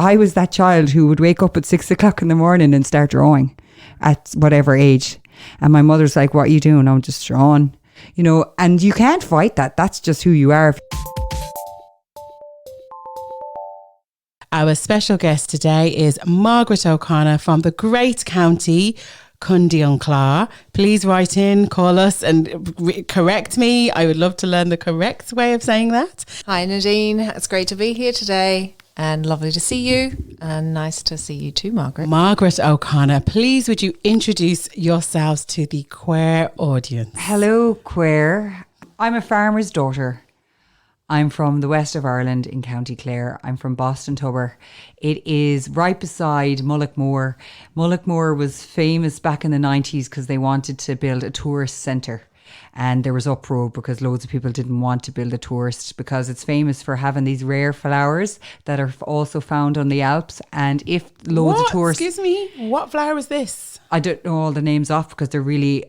I was that child who would wake up at 6 o'clock in the morning and start drawing at whatever age. And my mother's like, what are you doing? I'm just drawing, you know, and you can't fight that. That's just who you are. Our special guest today is Margaret O'Connor from the great county Clare. Please write in, call us and correct me. I would love to learn the correct way of saying that. Hi Nadine, it's great to be here today and lovely to see you, and nice to see you too, Margaret. Margaret O'Connor, please would you introduce yourselves to the Quare audience? Hello, Quare. I'm a farmer's daughter. I'm from the west of Ireland in County Clare. I'm from Boston Tubber. It is right beside Mullaghmore. Mullaghmore was famous back in the 90s because they wanted to build a tourist centre. And there was uproar because loads of people didn't want to build a tourist, because it's famous for having these rare flowers that are also found on the Alps. And if loads of tourists... Excuse me, what flower is this? I don't know all the names off because they're really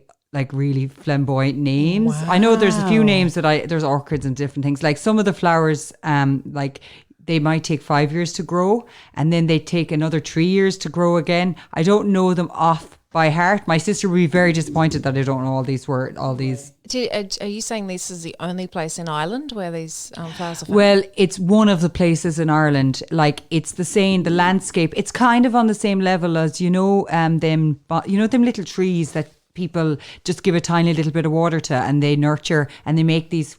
flamboyant names. Wow. I know there's a few names there's orchids and different things. Like some of the flowers, like they might take 5 years to grow and then they take another 3 years to grow again. I don't know them off by heart. My sister would be very disappointed that I don't know all these. Are you saying this is the only place in Ireland where these flowers are found? Well, it's one of the places in Ireland. Like it's the landscape. It's kind of on the same level as, them little trees that people just give a tiny little bit of water to and they nurture and they make these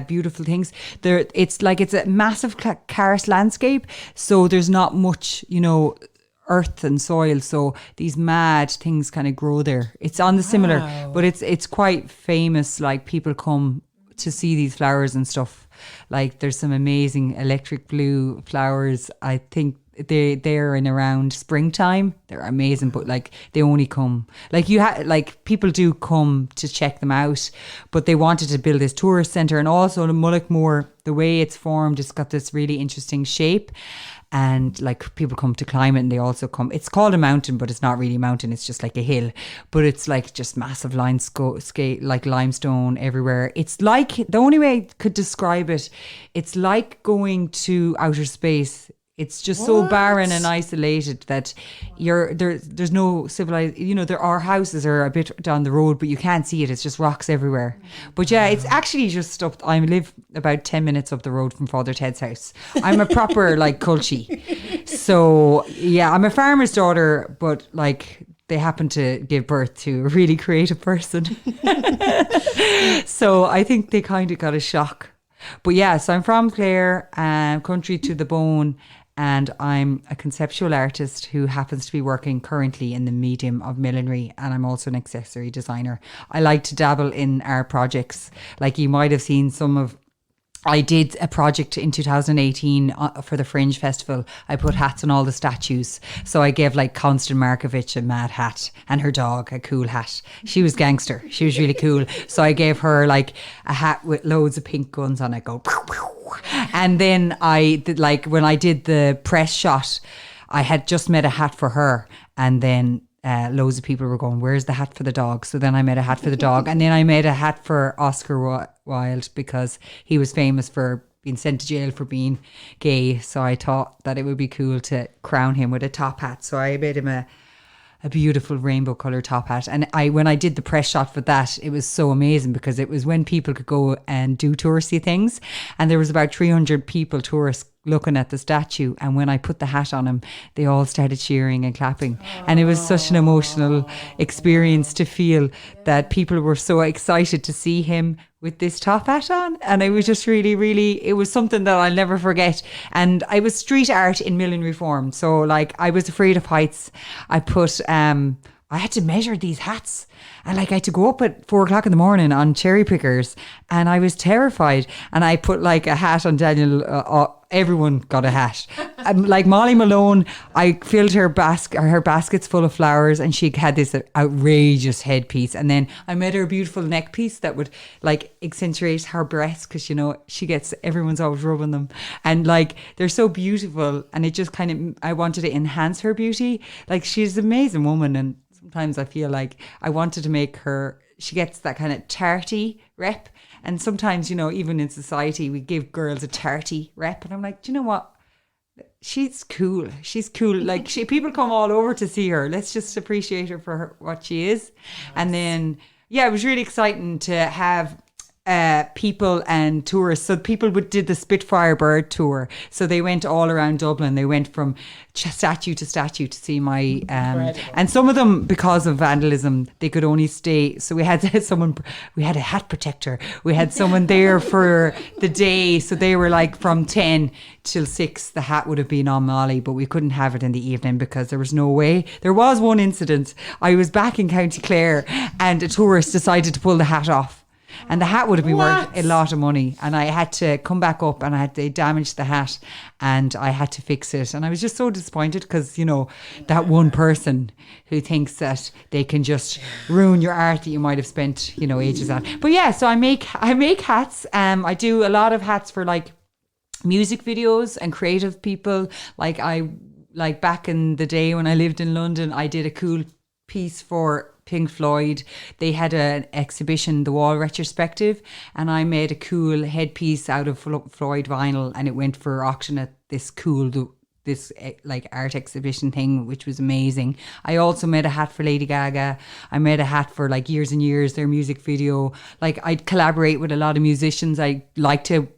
beautiful things. It's a massive karst landscape, so there's not much, earth and soil, so these mad things kind of grow there. It's on the similar, but it's quite famous. Like people come to see these flowers and stuff. Like there's some amazing electric blue flowers. I think they're in around springtime. They're amazing, but like they only come people do come to check them out, but they wanted to build this tourist centre. And also the Mullaghmore, the way it's formed, it's got this really interesting shape, and like people come to climb it, and they also come, it's called a mountain, but it's not really a mountain, it's just like a hill, but it's like just massive like limestone everywhere. It's like, the only way I could describe it, it's like going to outer space. It's just so barren and isolated that there's no civilized, there are houses are a bit down the road, but you can't see it. It's just rocks everywhere. But yeah, it's actually just up. I live about 10 minutes up the road from Father Ted's house. I'm a proper like culchie. So yeah, I'm a farmer's daughter, but like they happen to give birth to a really creative person. So I think they kind of got a shock. But yeah, so I'm from Clare, country to the bone. And I'm a conceptual artist who happens to be working currently in the medium of millinery, and I'm also an accessory designer. I like to dabble in art projects. Like you might have seen I did a project in 2018 for the Fringe Festival. I put hats on all the statues. So I gave like Constance Markovich a mad hat and her dog a cool hat. She was gangster. She was really cool. So I gave her like a hat with loads of pink guns on it. Go, pow, pow. And then I did, like when I did the press shot, I had just made a hat for her, and then loads of people were going, where's the hat for the dog? So then I made a hat for the dog, and then I made a hat for Oscar Wilde because he was famous for being sent to jail for being gay. So I thought that it would be cool to crown him with a top hat. So I made him a beautiful rainbow colour top hat. And when I did the press shot for that, it was so amazing because it was when people could go and do touristy things. And there was about 300 tourists looking at the statue, and when I put the hat on him, they all started cheering and clapping. And it was such an emotional experience to feel that people were so excited to see him with this top hat on. And it was just really, really, it was something that I'll never forget. And I was street art in millinery form, so like I was afraid of heights. I had to measure these hats, and like I had to go up at 4 o'clock in the morning on cherry pickers, and I was terrified. And I put like a hat on Daniel. Everyone got a hat. Like Molly Malone, I filled her baskets full of flowers, and she had this outrageous headpiece. And then I made her a beautiful neck piece that would like accentuate her breasts, because everyone's always rubbing them, and like they're so beautiful. And it just kind of, I wanted to enhance her beauty. Like she's an amazing woman, and sometimes I feel like I wanted to make her, she gets that kind of tarty rep. And sometimes, even in society, we give girls a tarty rep. And I'm like, do you know what? She's cool. She's cool. Like people come all over to see her. Let's just appreciate her for what she is. Nice. And then, it was really exciting to have people and tourists. So people did the Spitfire Bird tour. So they went all around Dublin. They went from statue to statue to see my and some of them, because of vandalism, they could only stay. So we had we had a hat protector. We had someone there for the day. So they were like from 10 till 6. The hat would have been on Molly, but we couldn't have it in the evening because there was no way. There was one incident. I was back in County Clare and a tourist decided to pull the hat off. And the hat would have been worth a lot of money. And I had to come back up and they damaged the hat and I had to fix it. And I was just so disappointed because, that one person who thinks that they can just ruin your art that you might have spent, ages on. But yeah, so I make hats. I do a lot of hats for like music videos and creative people. Like back in the day when I lived in London, I did a cool piece for Pink Floyd. They had an exhibition, the Wall Retrospective, and I made a cool headpiece out of Floyd vinyl, and it went for auction at this like art exhibition thing, which was amazing. I also made a hat for Lady Gaga. I made a hat for like Years and Years, their music video. Like I'd collaborate with a lot of musicians. I like to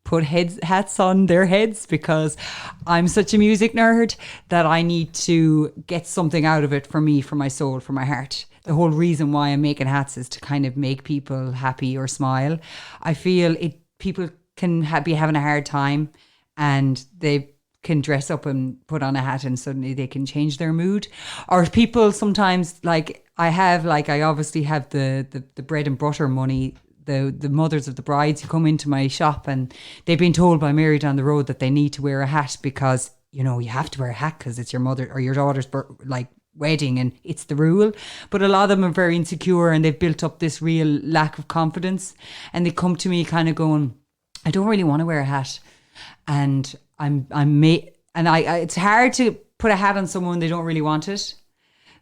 put hats on their heads because I'm such a music nerd that I need to get something out of it for me, for my soul, for my heart. The whole reason why I'm making hats is to kind of make people happy or smile. I feel people can be having a hard time and they can dress up and put on a hat and suddenly they can change their mood. Or people sometimes, like I obviously have the bread and butter money, the mothers of the brides who come into my shop and they've been told by Mary down the road that they need to wear a hat because, you have to wear a hat because it's your mother or your daughter's wedding and it's the rule. But a lot of them are very insecure and they've built up this real lack of confidence and they come to me kind of going, I don't really want to wear a hat. And it's hard to put a hat on someone they don't really want it.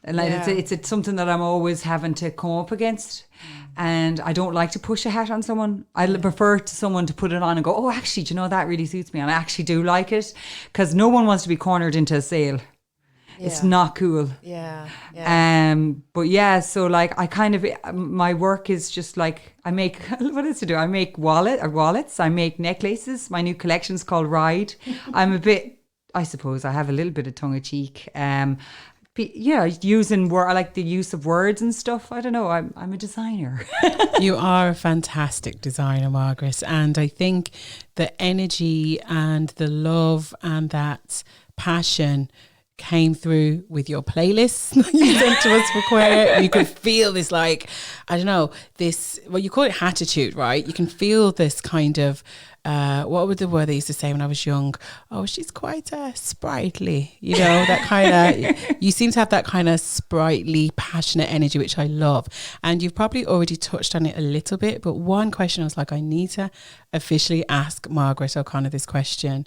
And it's something that I'm always having to come up against. And I don't like to push a hat on someone. I prefer to someone to put it on and go, oh, actually, do you know, that really suits me. And I actually do like it because no one wants to be cornered into a sale. Yeah. It's not cool. Yeah. But yeah, so like I kind of, my work is just like, I make, what is to do? I make wallets, I make necklaces. My new collection's called Ride. I suppose I have a little bit of tongue of cheek. I like the use of words and stuff. I don't know. I'm a designer. You are a fantastic designer, Margaret. And I think the energy and the love and that passion came through with your playlists you sent to us for Quare. You could feel this, like, I don't know, this, well, you call it attitude, right? You can feel this kind of, what was the word they used to say when I was young? Oh, she's quite sprightly, that kind of, you seem to have that kind of sprightly, passionate energy, which I love. And you've probably already touched on it a little bit, but one question I was like, I need to officially ask Margaret O'Connor this question.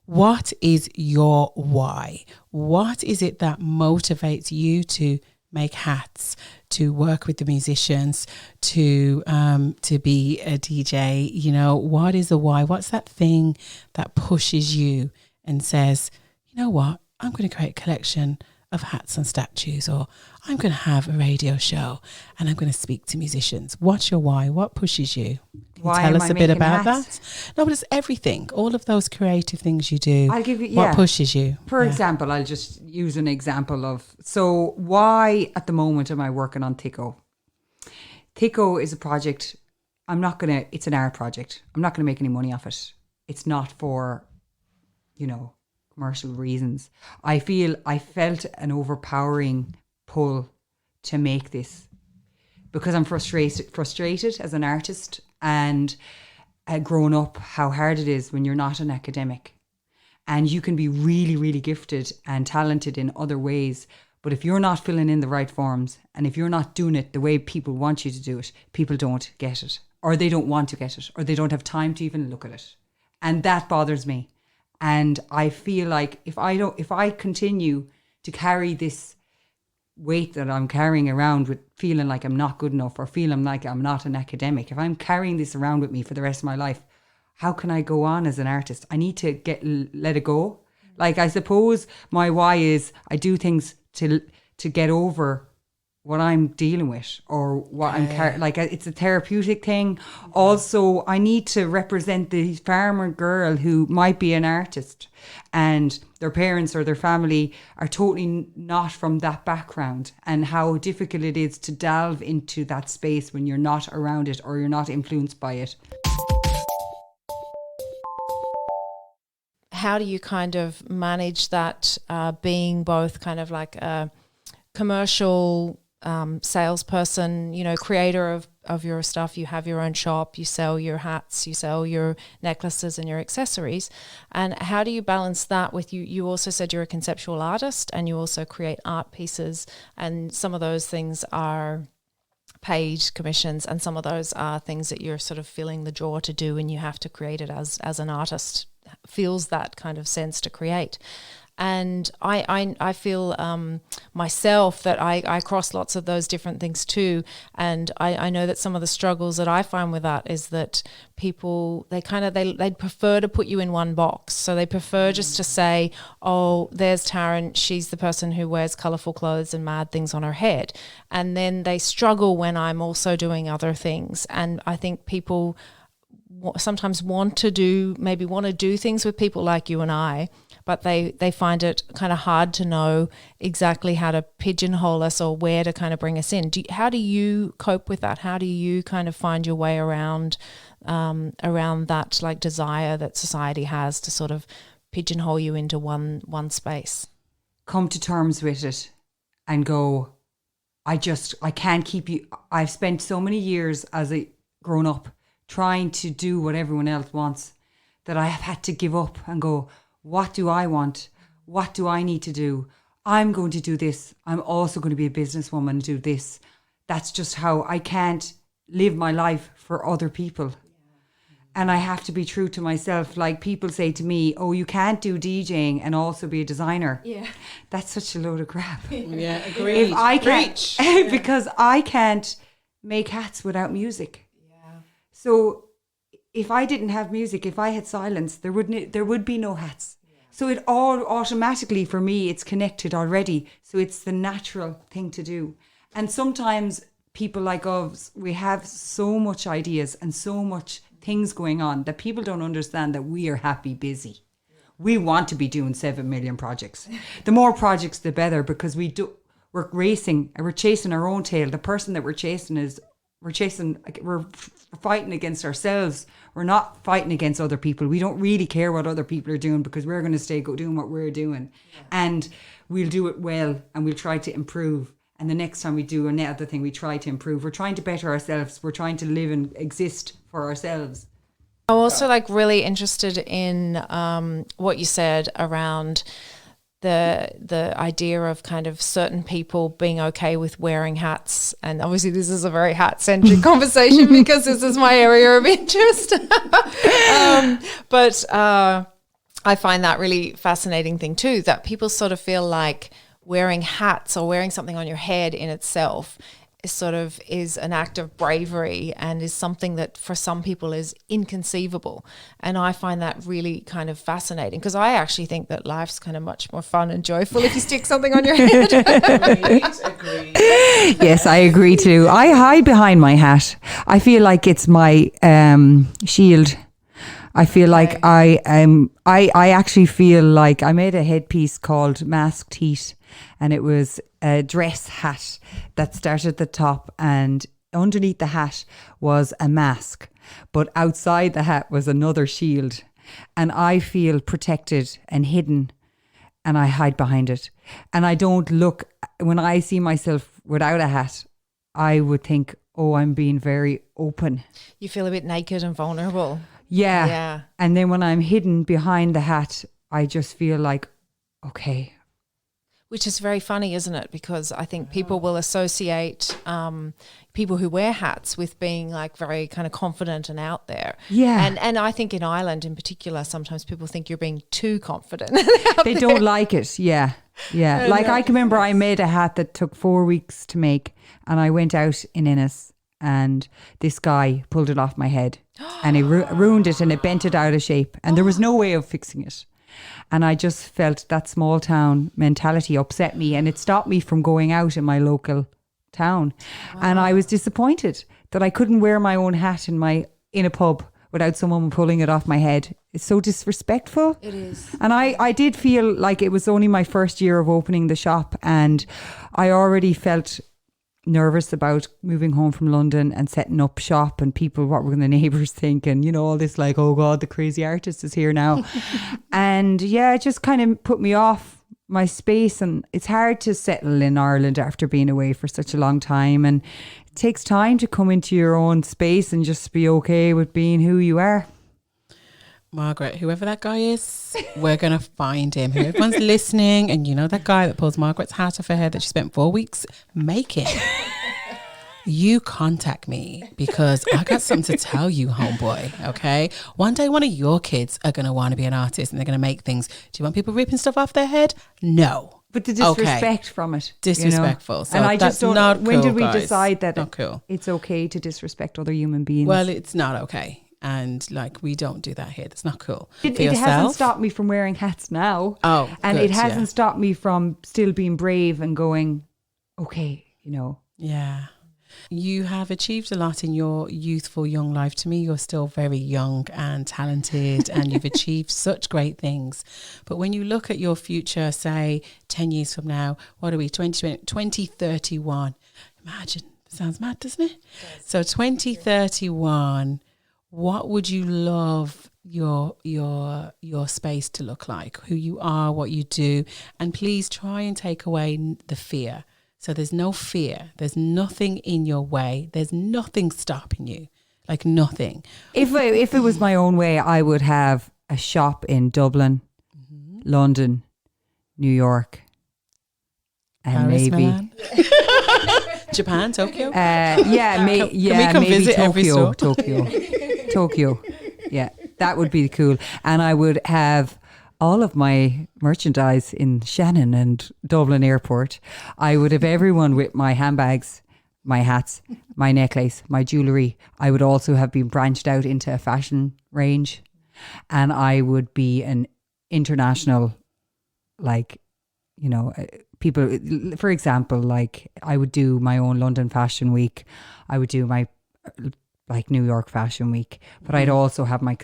What is your why? What is it that motivates you to make hats, to work with the musicians, to be a DJ? What is the why? What's that thing that pushes you and says, you know what, I'm going to create a collection of hats and statues, or I'm going to have a radio show and I'm going to speak to musicians? What's your why? What pushes you? Can you tell us a bit about that? No, but it's everything. All of those creative things you do. I'll give you, what pushes you? For example, I'll just use an example of, so why at the moment am I working on Tico? Tico is a project, it's an art project. I'm not going to make any money off it. It's not for, commercial reasons. I felt an overpowering pull to make this because I'm frustrated as an artist and grown up how hard it is when you're not an academic and you can be really, really gifted and talented in other ways. But if you're not filling in the right forms and if you're not doing it the way people want you to do it, people don't get it, or they don't want to get it, or they don't have time to even look at it. And that bothers me. And I feel like if I continue to carry this weight that I'm carrying around with feeling like I'm not good enough or feeling like I'm not an academic, if I'm carrying this around with me for the rest of my life, how can I go on as an artist? I need to let it go. Like, I suppose my why is I do things to get over what I'm dealing with or what it's a therapeutic thing. Also, I need to represent the farmer girl who might be an artist and their parents or their family are totally not from that background, and how difficult it is to delve into that space when you're not around it or you're not influenced by it. How do you kind of manage that, being both kind of like a commercial salesperson, you know, creator of your stuff? You have your own shop, you sell your hats, you sell your necklaces and your accessories. And how do you balance that with you also said you're a conceptual artist and you also create art pieces, and some of those things are paid commissions and some of those are things that you're sort of feeling the draw to do and you have to create it as an artist feels that kind of sense to create. And I feel myself that I cross lots of those different things too. And I know that some of the struggles that I find with that is that people, they'd prefer to put you in one box. So they prefer just to say, oh, there's Taryn, she's the person who wears colourful clothes and mad things on her head. And then they struggle when I'm also doing other things. And I think people sometimes want to do things with people like you and I, but they find it kind of hard to know exactly how to pigeonhole us or where to kind of bring us in. How do you cope with that? How do you kind of find your way around that like desire that society has to sort of pigeonhole you into one space? Come to terms with it and go, I can't keep you. I've spent so many years as a grown up trying to do what everyone else wants that I have had to give up and go, what do I want? What do I need to do? I'm going to do this. I'm also going to be a businesswoman and do this. That's just how I can't live my life for other people. And I have to be true to myself. Like, people say to me, oh, you can't do DJing and also be a designer. Yeah. That's such a load of crap. Yeah, agreed. If I can't, because I can't make hats without music. So if I didn't have music, if I had silence, there would be no hats. Yeah. So it all automatically, for me, it's connected already. So it's the natural thing to do. And sometimes people like us, we have so much ideas and so much things going on that people don't understand that we are happy busy. We want to be doing 7 million projects. The more projects, the better, because we're racing and we're chasing our own tail. The person that we're chasing we're fighting against ourselves. We're not fighting against other people. We don't really care what other people are doing because we're going to stay doing what we're doing. Yeah. And we'll do it well and we'll try to improve. And the next time we do another thing, we try to improve. We're trying to better ourselves. We're trying to live and exist for ourselves. I'm also really interested in what you said around the idea of kind of certain people being okay with wearing hats. And obviously this is a very hat-centric conversation because this is my area of interest. But I find that really fascinating thing too, that people sort of feel like wearing hats or wearing something on your head in itself is an act of bravery and is something that for some people is inconceivable. And I find that really kind of fascinating because I actually think that life's kind of much more fun and joyful if you stick something on your head. Agreed. Yes, I agree too. I hide behind my hat. I feel like it's my shield. I feel like I actually feel like I made a headpiece called Masked Heat, and it was a dress hat that started at the top, and underneath the hat was a mask, but outside the hat was another shield, and I feel protected and hidden, and I hide behind it, and I don't look. When I see myself without a hat, I would think, oh, I'm being very open. You feel a bit naked and vulnerable. Yeah. And then when I'm hidden behind the hat, I just feel like, okay. Which is very funny, isn't it? Because I think people will associate people who wear hats with being like very kind of confident and out there. Yeah. And I think in Ireland in particular, sometimes people think you're being too confident. They don't like it. Yeah. Yeah. Like I can remember I made a hat that took 4 weeks to make, and I went out in Ennis and this guy pulled it off my head and he ruined it and it bent it out of shape and there was no way of fixing it. And I just felt that small town mentality upset me, and it stopped me from going out in my local town. And I was disappointed that I couldn't wear my own hat in a pub without someone pulling it off my head. It's so disrespectful. It is. And I did feel like it was only my first year of opening the shop, and I already felt nervous about moving home from London and setting up shop, and people, what were the neighbours think, and all this like, oh God, the crazy artist is here now. And yeah, it just kind of put me off my space, and it's hard to settle in Ireland after being away for such a long time, and it takes time to come into your own space and just be okay with being who you are. Margaret, whoever that guy is, we're going to find him. Everyone's listening, and that guy that pulls Margaret's hat off her head that she spent 4 weeks making. You contact me, because I got something to tell you, homeboy, okay? One day one of your kids are going to want to be an artist, and they're going to make things. Do you want people ripping stuff off their head? No. But the disrespect from it. Disrespectful. So and I just don't not when cool, did we guys. decide that not cool. It's okay to disrespect other human beings? Well, it's not okay. And we don't do that here. That's not cool. It hasn't stopped me from wearing hats now. Oh, and good, it hasn't stopped me from still being brave and going, okay, Yeah. You have achieved a lot in your youthful young life. To me, you're still very young and talented, and you've achieved such great things. But when you look at your future, say 10 years from now, what are we, 2031? Imagine, sounds mad, doesn't it? Yes. So 2031, what would you love your space to look like? Who you are, what you do, and please try and take away the fear. So there's no fear. There's nothing in your way. There's nothing stopping you. Like nothing. If it was my own way, I would have a shop in Dublin, London, New York, and Paris, maybe Milan. Japan, Tokyo. Can we come maybe visit every store? Tokyo. Yeah, that would be cool. And I would have all of my merchandise in Shannon and Dublin Airport. I would have everyone with my handbags, my hats, my necklace, my jewellery. I would also have been branched out into a fashion range, and I would be an international, people, for example, like I would do my own London Fashion Week. I would do my New York Fashion Week, but I'd also have my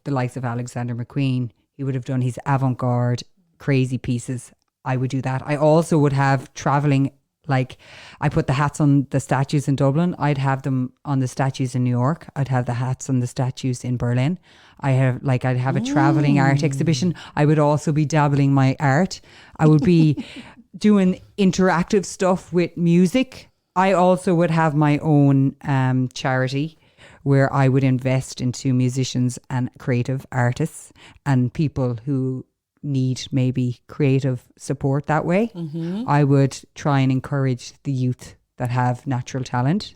the likes of Alexander McQueen. He would have done his avant-garde crazy pieces. I would do that. I also would have traveling, like I put the hats on the statues in Dublin. I'd have them on the statues in New York. I'd have the hats on the statues in Berlin. I'd have a traveling art exhibition. I would also be dabbling my art. I would be doing interactive stuff with music. I also would have my own charity where I would invest into musicians and creative artists and people who need maybe creative support that way. I would try and encourage the youth that have natural talent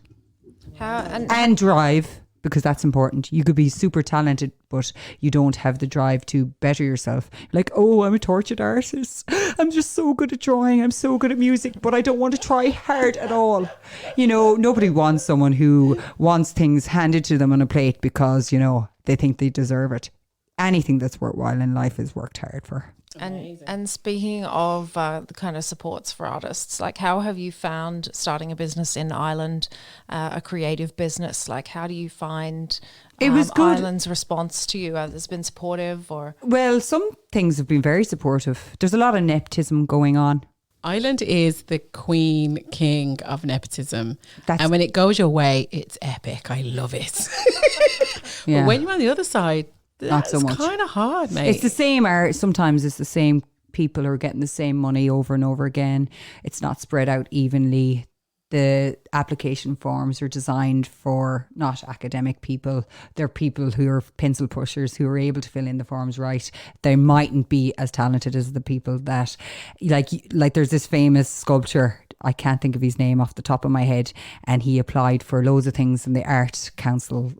and drive, because that's important. You could be super talented, but you don't have the drive to better yourself. Like, oh, I'm a tortured artist. I'm just so good at drawing. I'm so good at music, but I don't want to try hard at all. Nobody wants someone who wants things handed to them on a plate because, they think they deserve it. Anything that's worthwhile in life is worked hard for. And speaking of the kind of supports for artists, like how have you found starting a business in Ireland, a creative business? Like how do you find it was good. Ireland's response to you? Has it been supportive or? Well, some things have been very supportive. There's a lot of nepotism going on. Ireland is the king of nepotism. And when it goes your way, it's epic. I love it. Yeah. But when you're on the other side, not so much. It's kind of hard, mate. It's the same art. Sometimes it's the same people who are getting the same money over and over again. It's not spread out evenly. The application forms are designed for not academic people. They're people who are pencil pushers who are able to fill in the forms right. They mightn't be as talented as the people that, like there's this famous sculptor, I can't think of his name off the top of my head, and he applied for loads of things in the Art Council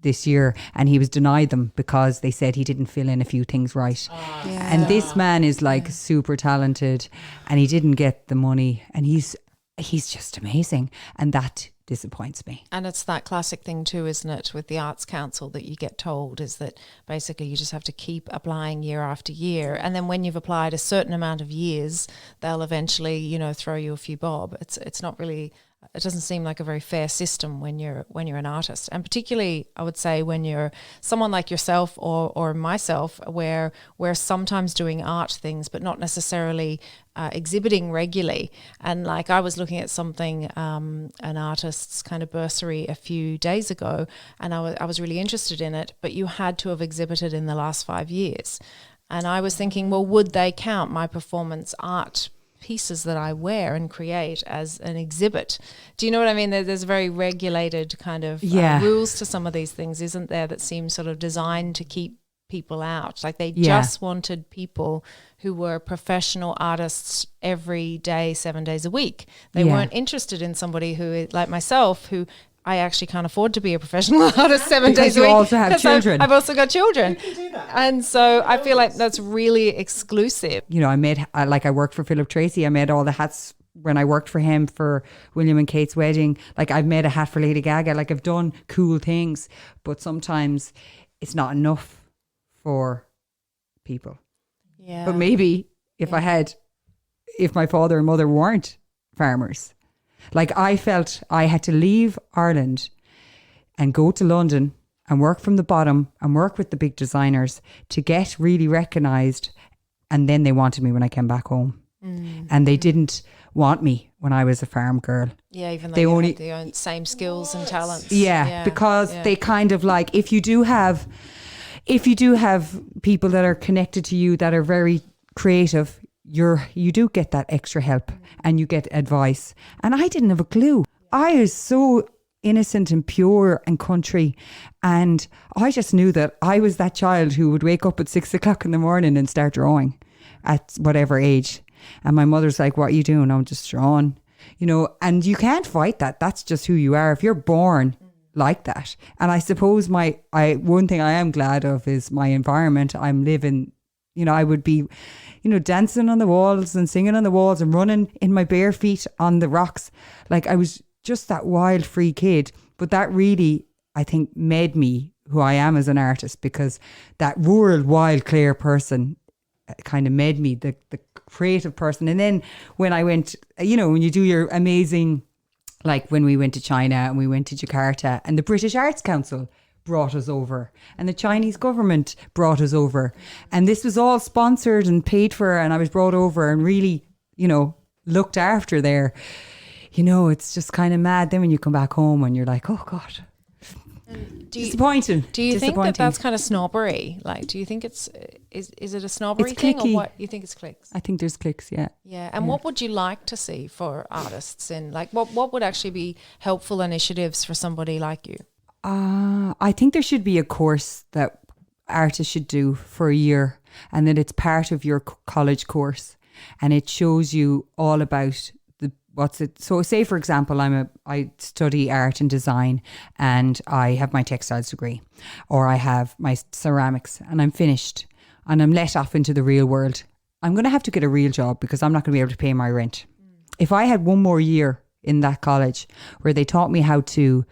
this year, and he was denied them because they said he didn't fill in a few things right. And this man is super talented, and he didn't get the money, and he's just amazing. And that disappoints me. And it's that classic thing too, isn't it, with the Arts Council that you get told is that basically you just have to keep applying year after year. And then when you've applied a certain amount of years, they'll eventually, you know, throw you a few bob. It's not really, it doesn't seem like a very fair system when you're an artist. And particularly, I would say, when you're someone like yourself or myself, where we're sometimes doing art things, but not necessarily exhibiting regularly. And like I was looking at something, an artist's kind of bursary a few days ago, and I was really interested in it, but you had to have exhibited in the last 5 years. And I was thinking, well, would they count my performance art pieces that I wear and create as an exhibit? Do you know what I mean? There's very regulated kind of rules to some of these things, isn't there, that seem sort of designed to keep people out. Like they just wanted people who were professional artists every day, 7 days a week. They weren't interested in somebody who, like myself, who I actually can't afford to be a professional artist 7 days a week. You also have children. I've also got children. You can do that. And so I feel like that's really exclusive. You know, I worked for Philip Tracy. I made all the hats when I worked for him for William and Kate's wedding. Like I've made a hat for Lady Gaga. Like I've done cool things, but sometimes it's not enough for people. Yeah. But maybe if my father and mother weren't farmers, like I felt I had to leave Ireland and go to London and work from the bottom and work with the big designers to get really recognised. And then they wanted me when I came back home. And they didn't want me when I was a farm girl. Yeah, even though had the own same skills and talents. Yeah, because they kind of like, if you do have people that are connected to you that are very creative, you do get that extra help and you get advice. And I didn't have a clue. I was so innocent and pure and country, and I just knew that I was that child who would wake up at 6 o'clock in the morning and start drawing at whatever age. And my mother's like, what are you doing? I'm just drawing, you know. And you can't fight that. That's just who you are if you're born like that. And I suppose one thing I am glad of is my environment. I'm living, you know, I would be, you know, dancing on the walls and singing on the walls and running in my bare feet on the rocks. Like I was just that wild, free kid. But that really, I think, made me who I am as an artist, because that rural, wild Clare person kind of made me the creative person. And then when I went, you know, when you do your amazing, like when we went to China and we went to Jakarta, and the British Arts Council brought us over and the Chinese government brought us over, and this was all sponsored and paid for, and I was brought over and really, you know, looked after there. You know, it's just kind of mad then when you come back home and you're like, oh God. Disappointing. Do you think that that's kind of snobbery? Like, do you think is it a snobbery thing, or what? You think it's cliques? I think there's cliques, yeah. Yeah. And what would you like to see for artists in, like, what would actually be helpful initiatives for somebody like you? I think there should be a course that artists should do for a year, and that it's part of your college course, and it shows you all about so say for example, I study art and design and I have my textiles degree, or I have my ceramics and I'm finished and I'm let off into the real world. I'm going to have to get a real job because I'm not going to be able to pay my rent. If I had one more year in that college where they taught me how to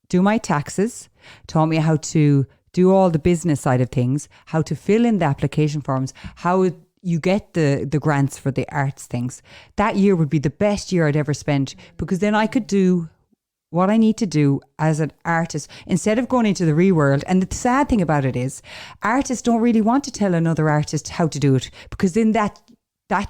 do my taxes, taught me how to do all the business side of things, how to fill in the application forms, how you get the grants for the arts things, that year would be the best year I'd ever spent, because then I could do what I need to do as an artist instead of going into the real world. And the sad thing about it is artists don't really want to tell another artist how to do it, because then that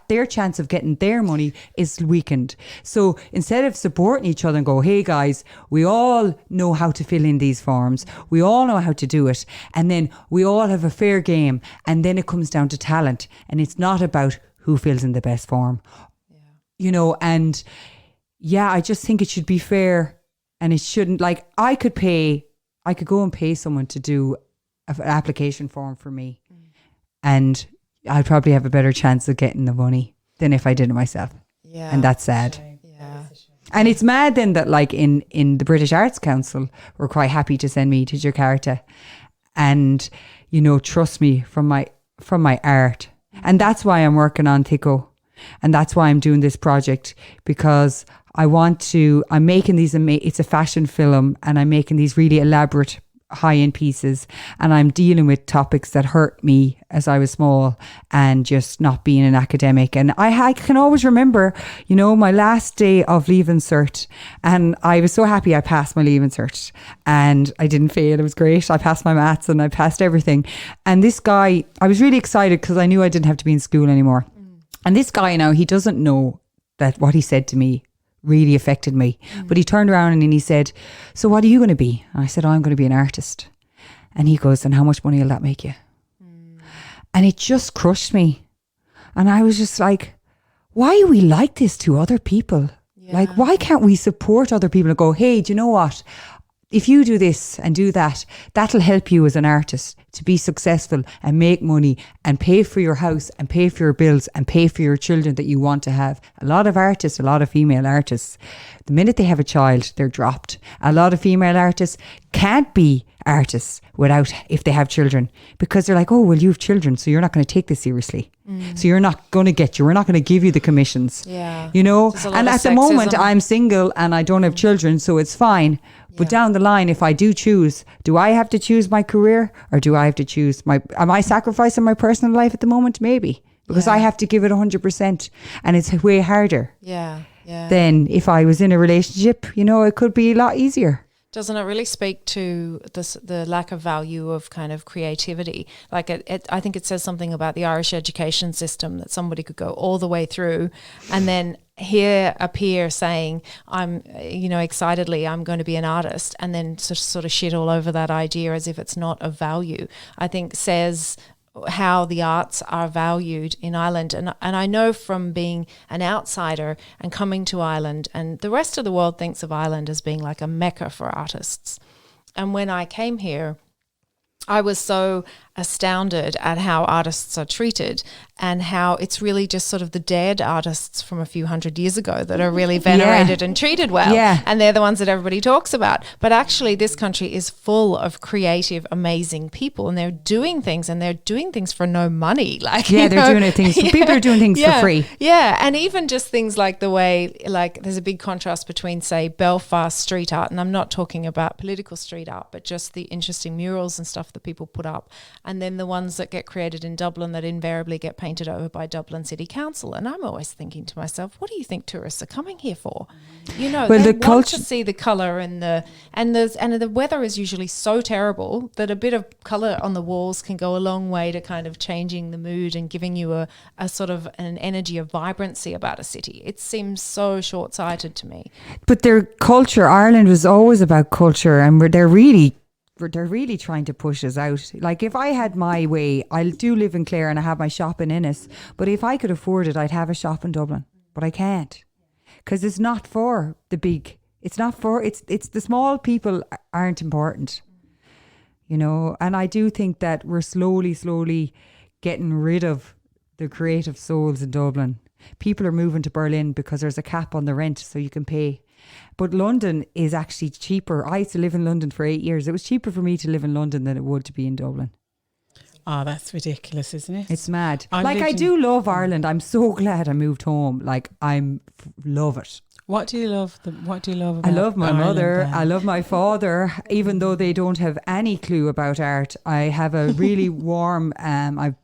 their chance of getting their money is weakened. So instead of supporting each other and go, hey guys, we all know how to fill in these forms, we all know how to do it, and then we all have a fair game, and then it comes down to talent, and it's not about who fills in the best form. You know, and yeah, I just think it should be fair, and it shouldn't, like, I could go and pay someone to do an application form for me, and I'd probably have a better chance of getting the money than if I did it myself. Yeah. And that's sad. Yeah. And it's mad then that, like, in the British Arts Council were quite happy to send me to Jakarta and, you know, trust me from my art. And that's why I'm working on Tico, And that's why I'm doing this project, because I'm making these, it's a fashion film, and I'm making these really elaborate high-end pieces, and I'm dealing with topics that hurt me as I was small, and just not being an academic. And I can always remember, my last day of Leaving Cert, and I was so happy I passed my Leaving Cert, and I didn't fail. It was great. I passed my maths and I passed everything. And this guy, I was really excited because I knew I didn't have to be in school anymore. And this guy now, he doesn't know that what he said to me really affected me. But he turned around and he said, so what are you going to be? And I said, I'm going to be an artist. And he goes, and how much money will that make you? And it just crushed me. And I was just like, why are we like this to other people? Yeah. Like, why can't we support other people and go, hey, do you know what? If you do this and do that, that'll help you as an artist to be successful and make money and pay for your house and pay for your bills and pay for your children that you want to have. A lot of artists, a lot of female artists, the minute they have a child, they're dropped. A lot of female artists can't be artists if they have children, because they're like, oh, well, you have children, so you're not going to take this seriously. So we're not going to give you the commissions. Yeah. And at the moment I'm single and I don't have children, so it's fine. But down the line, if I do choose, do I have to choose my career, or do I have to choose am I sacrificing my personal life at the moment? Maybe, because I have to give it 100%, and it's way harder. Yeah. Than if I was in a relationship, it could be a lot easier. Doesn't it really speak to the lack of value of kind of creativity? Like I think it says something about the Irish education system, that somebody could go all the way through and then appear saying, I'm, excitedly, I'm going to be an artist, and then sort of shit all over that idea as if it's not of value. I think says how the arts are valued in Ireland. And I know from being an outsider and coming to Ireland, and the rest of the world thinks of Ireland as being like a mecca for artists. And when I came here, I was so astounded at how artists are treated, and how it's really just sort of the dead artists from a few hundred years ago that are really venerated and treated well. Yeah. And they're the ones that everybody talks about. But actually this country is full of creative, amazing people, and they're doing things for no money. Like, they're doing things. People are doing things for free. Yeah. And even just things like the way, like there's a big contrast between, say, Belfast street art, and I'm not talking about political street art, but just the interesting murals and stuff that people put up, and then the ones that get created in Dublin that invariably get painted over by Dublin City Council. And I'm always thinking to myself, what do you think tourists are coming here for? Well, they want to see the colour and the weather is usually so terrible that a bit of colour on the walls can go a long way to kind of changing the mood and giving you a sort of an energy of vibrancy about a city. It seems so short-sighted to me. But their culture, Ireland was always about culture, and they're really trying to push us out. Like, if I had my way, I do live in Clare and I have my shop in Ennis, but if I could afford it, I'd have a shop in Dublin, but I can't, because it's not for the big. It's not for, it's the small people aren't important, and I do think that we're slowly getting rid of the creative souls in Dublin. People are moving to Berlin because there's a cap on the rent, so you can pay. But London is actually cheaper. I used to live in London for 8 years. It was cheaper for me to live in London than it would to be in Dublin. Oh, that's ridiculous, isn't it? It's mad. I do love Ireland. I'm so glad I moved home. Like, love it. What do you love? What do you love about I love my Ireland, mother. then? I love my father. Even though they don't have any clue about art, I have a really warm. I've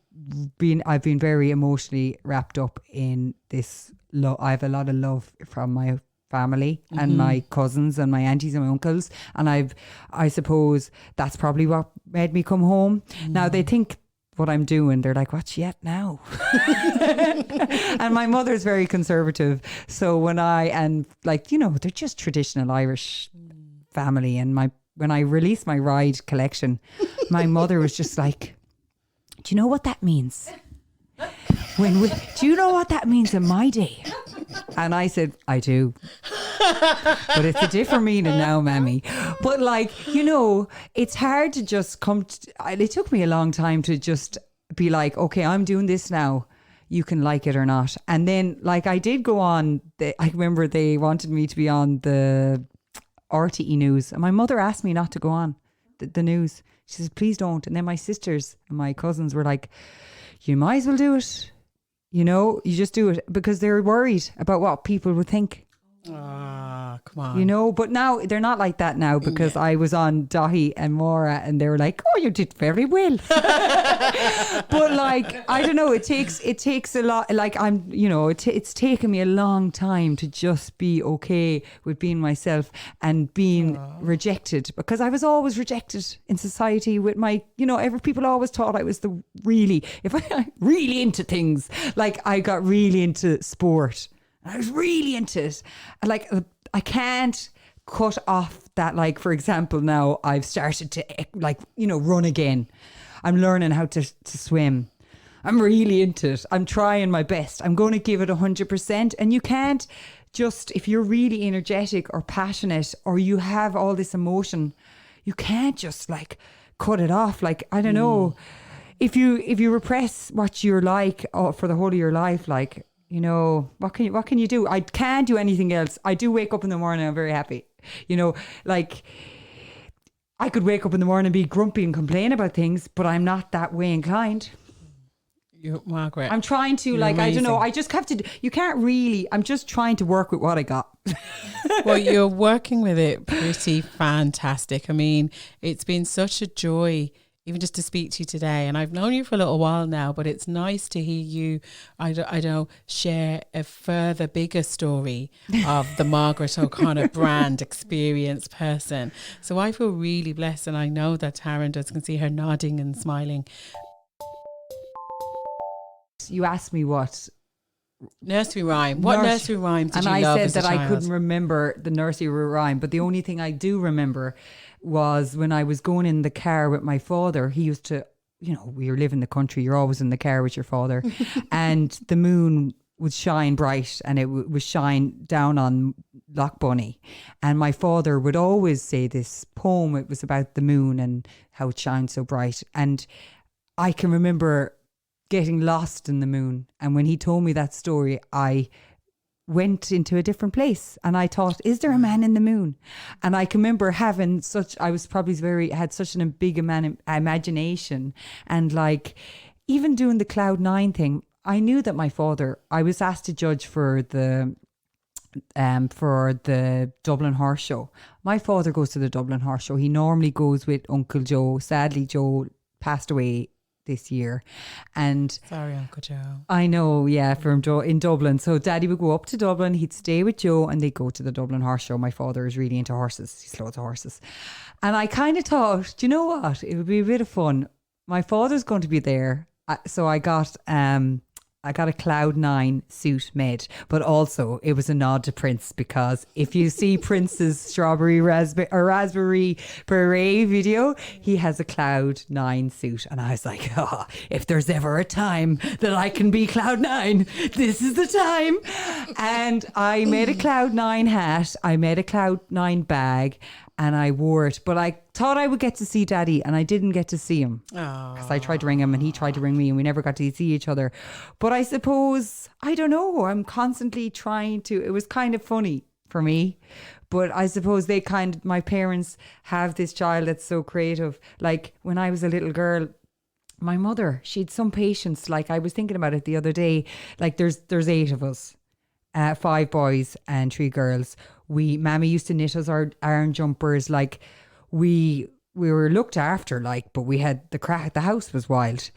been very emotionally wrapped up in this. I have a lot of love from my family and my cousins and my aunties and my uncles, and I suppose that's probably what made me come home. Now they think what I'm doing, they're like, what's she at now? And my mother's very conservative, so they're just traditional Irish family. And when I released my Ride collection, my mother was just like, do you know what that means? Do you know what that means in my day? And I said, I do. But it's a different meaning now, Mammy. But it's hard to just it took me a long time to just be like, okay, I'm doing this now. You can like it or not. And then I did go on, I remember they wanted me to be on the RTE news. And my mother asked me not to go on the news. She said, please don't. And then my sisters and my cousins were like, you might as well do it. You know, you just do it because they're worried about what people would think. Ah, come on. You know, but now they're not like that now because I was on Dahi and Maura and they were like, oh, you did very well. But like, I don't know, it takes a lot. Like it's taken me a long time to just be okay with being myself and being rejected, because I was always rejected in society with my, people always thought I was if I really into things, like I got really into sport. I was really into it. Like, I can't cut off that. Like, for example, now I've started to run again. I'm learning how to swim. I'm really into it. I'm trying my best. I'm going to give it 100%. And you can't just, if you're really energetic or passionate or you have all this emotion, you can't just like cut it off. Like, I don't know. If you repress what you're like for the whole of your life, like, what can you do? I can't do anything else. I do wake up in the morning, I'm very happy. Like I could wake up in the morning and be grumpy and complain about things, but I'm not that way inclined. Margaret, I'm trying to, like, amazing. I don't know. I just have to, you can't really, I'm just trying to work with what I got. Well, you're working with it pretty fantastic. I mean, it's been such a joy even just to speak to you today. And I've known you for a little while now, but it's nice to hear you, I don't share a further bigger story of the Margaret O'Connor brand experience person. So I feel really blessed, and I know that Taryn does, can see her nodding and smiling. You asked me what nursery rhyme. What nursery rhyme did you love? And I said that I couldn't remember the nursery rhyme, but the only thing I do remember was when I was going in the car with my father. He used to, we live in the country, you're always in the car with your father, and the moon would shine bright, and it would shine down on Loch Bunny. And my father would always say this poem. It was about the moon and how it shines so bright. And I can remember getting lost in the moon. And when he told me that story, I went into a different place and I thought, is there a man in the moon? And I can remember having I was probably had such a big imagination, and like even doing the Cloud9 thing. I knew that my father, I was asked to judge for the Dublin Horse Show. My father goes to the Dublin Horse Show. He normally goes with Uncle Joe. Sadly, Joe passed away this year, and sorry, Uncle Joe. I know, yeah, from Joe in Dublin. So Daddy would go up to Dublin, he'd stay with Joe, and they'd go to the Dublin Horse Show. My father is really into horses. He's loads of horses, and I kind of thought, do you know what? It would be a bit of fun. My father's going to be there, so I got a Cloud9 suit made, but also it was a nod to Prince, because if you see Prince's Raspberry Beret video, he has a Cloud9 suit. And I was like, if there's ever a time that I can be Cloud9, this is the time. And I made a Cloud9 hat, I made a Cloud9 bag, and I wore it. But I thought I would get to see Daddy, and I didn't get to see him. Because I tried to ring him and he tried to ring me, and we never got to see each other. But I suppose, I don't know, I'm constantly trying to, it was kind of funny for me. But I suppose my parents have this child that's so creative. Like when I was a little girl, my mother, she had some patience. Like I was thinking about it the other day, like there's 8 of us. 5 boys and 3 girls. Mammy used to knit us our iron jumpers. Like we were looked after, like, but we had the house was wild.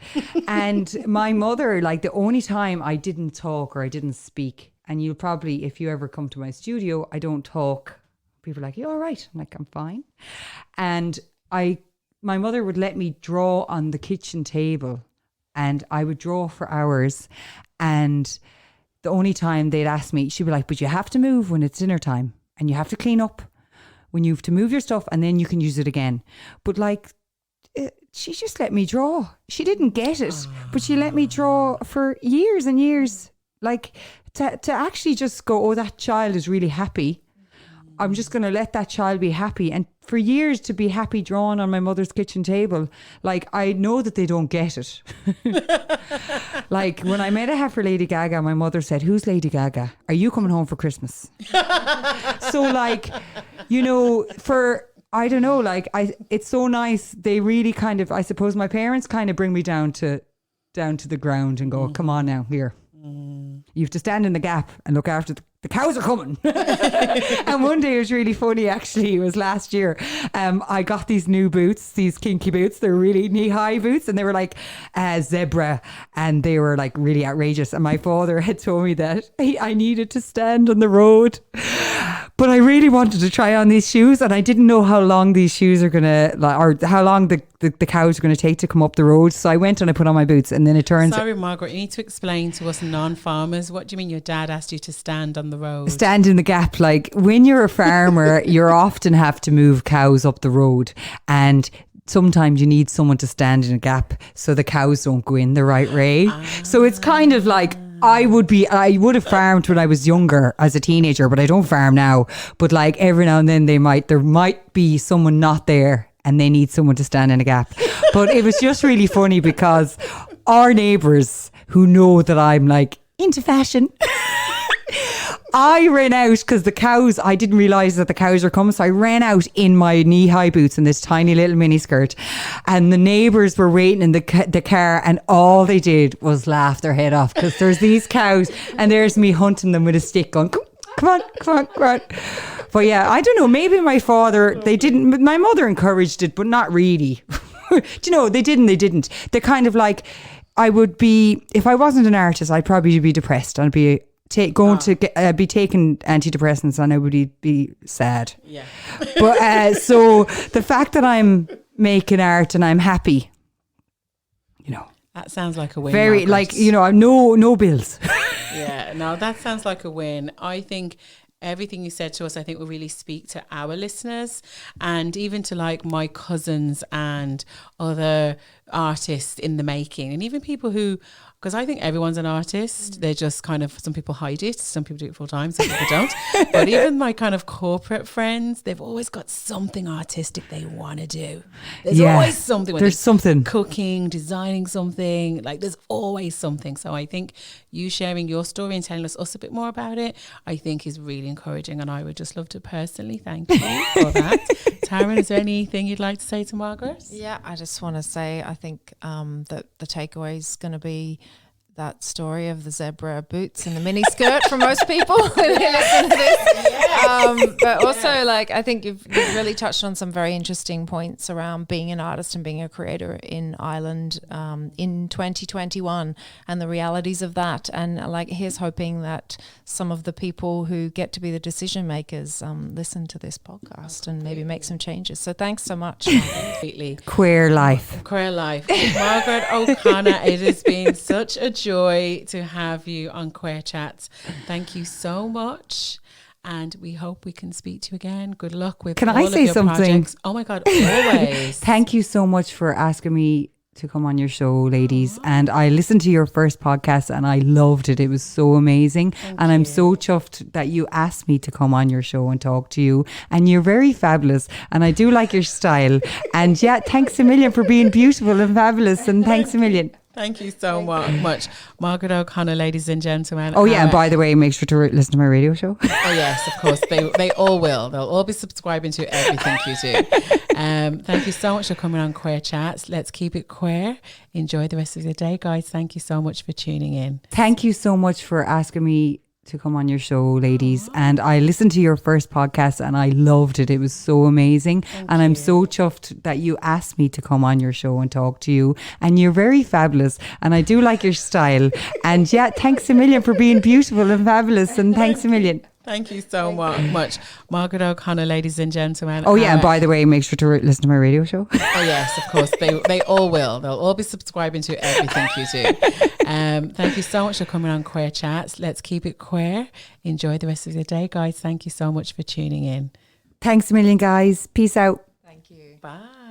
And my mother, like the only time I didn't talk or I didn't speak, and you'll probably, if you ever come to my studio, I don't talk. People are like, you all right? I'm like, I'm fine. And my mother would let me draw on the kitchen table, and I would draw for hours. And the only time they'd ask me, she'd be like, but you have to move when it's dinner time, and you have to clean up when you have to move your stuff, and then you can use it again. But like, she just let me draw. She didn't get it, but she let me draw for years and years. Like to actually just go, oh, that child is really happy. I'm just going to let that child be happy. And for years to be happy drawing on my mother's kitchen table, like I know that they don't get it. Like when I made a hat for Lady Gaga, my mother said, who's Lady Gaga? Are you coming home for Christmas? So like, I don't know, like it's so nice. They really kind of, I suppose my parents kind of bring me down to the ground and go, come on now, here. You have to stand in the gap and look after the cows are coming. And one day it was really funny, actually. It was last year. I got these new boots, these kinky boots. They're really knee-high boots, and they were like zebra, and they were like really outrageous. And my father had told me that I needed to stand on the road. But I really wanted to try on these shoes, and I didn't know how long these shoes are or how long the cows are going to take to come up the road. So I went and I put on my boots, and then it turns... Sorry, Margaret, you need to explain to us non-farmers, what do you mean your dad asked you to stand on the road? Stand in the gap. Like, when you're a farmer, you often have to move cows up the road, and sometimes you need someone to stand in a gap so the cows don't go in the right way. So it's kind of like... I would have farmed when I was younger as a teenager, but I don't farm now. But like every now and then there might be someone not there and they need someone to stand in a gap. But it was just really funny because our neighbours who know that I'm like into fashion, I ran out because the cows, I didn't realise that the cows were coming. So I ran out in my knee-high boots and this tiny little mini skirt. And the neighbours were waiting in the car, and all they did was laugh their head off because there's these cows and there's me hunting them with a stick going, come on. But yeah, I don't know, maybe my father, they didn't, my mother encouraged it, but not really. Do you know, they didn't. They're kind of like, I would be, if I wasn't an artist, I'd probably be depressed. I'd be be taking antidepressants and I would be sad. Yeah. But so the fact that I'm making art and I'm happy, you know, that sounds like a win. Very Margaret. like, you know, no bills. Yeah, no, that sounds like a win. I think everything you said to us, I think will really speak to our listeners and even to like my cousins and other artists in the making, and even people who, because I think everyone's an artist. They're just kind of, some people hide it, some people do it full time, some people don't. But even my kind of corporate friends, they've always got something artistic they want to do. There's always something. There's something. Cooking, designing something, like there's always something. So I think you sharing your story and telling us a bit more about it, I think is really encouraging, and I would just love to personally thank you for that. Taryn, is there anything you'd like to say to Margaret? Yeah, I just want to say I think that the takeaway is going to be that story of the zebra boots and the mini skirt for most people when they listen to this. But also, like, I think you've really touched on some very interesting points around being an artist and being a creator in Ireland in 2021 and the realities of that. And like, here's hoping that some of the people who get to be the decision makers listen to this podcast and maybe make some changes. So thanks so much. Completely. Quare life. Margaret O'Connor, it has been such a joy to have you on Quare Chats. Thank you so much, and we hope we can speak to you again. Good luck with all of your projects. Can I say something? Oh my God, always. Thank you so much for asking me to come on your show, ladies. And I listened to your first podcast and I loved it. It was so amazing. And I'm so chuffed that you asked me to come on your show and talk to you. And you're very fabulous. And I do like your style. And yeah, thanks a million for being beautiful and fabulous. And thanks a million. Thank you so much. Margaret O'Connor, ladies and gentlemen. Oh yeah, and by the way, make sure to listen to my radio show. Oh yes, of course. They all will. They'll all be subscribing to everything you do. Thank you so much for coming on Quare Chats. Let's keep it queer. Enjoy the rest of your day, guys. Thank you so much for tuning in. Thank you so much for asking me to come on your show, ladies. And I listened to your first podcast and I loved it. It was so amazing. And I'm so chuffed that you asked me to come on your show and talk to you. And you're very fabulous. And I do like your style. And yeah, thanks a million for being beautiful and fabulous. And thanks a million. Thank you so much. Margaret O'Connor, ladies and gentlemen. Oh yeah, and by the way, make sure to listen to my radio show. Oh yes, of course. They all will. They'll all be subscribing to everything you do. Thank you so much for coming on Quare Chats. Let's keep it queer. Enjoy the rest of your day, guys. Thank you so much for tuning in. Thanks a million, guys. Peace out. Thank you. Bye.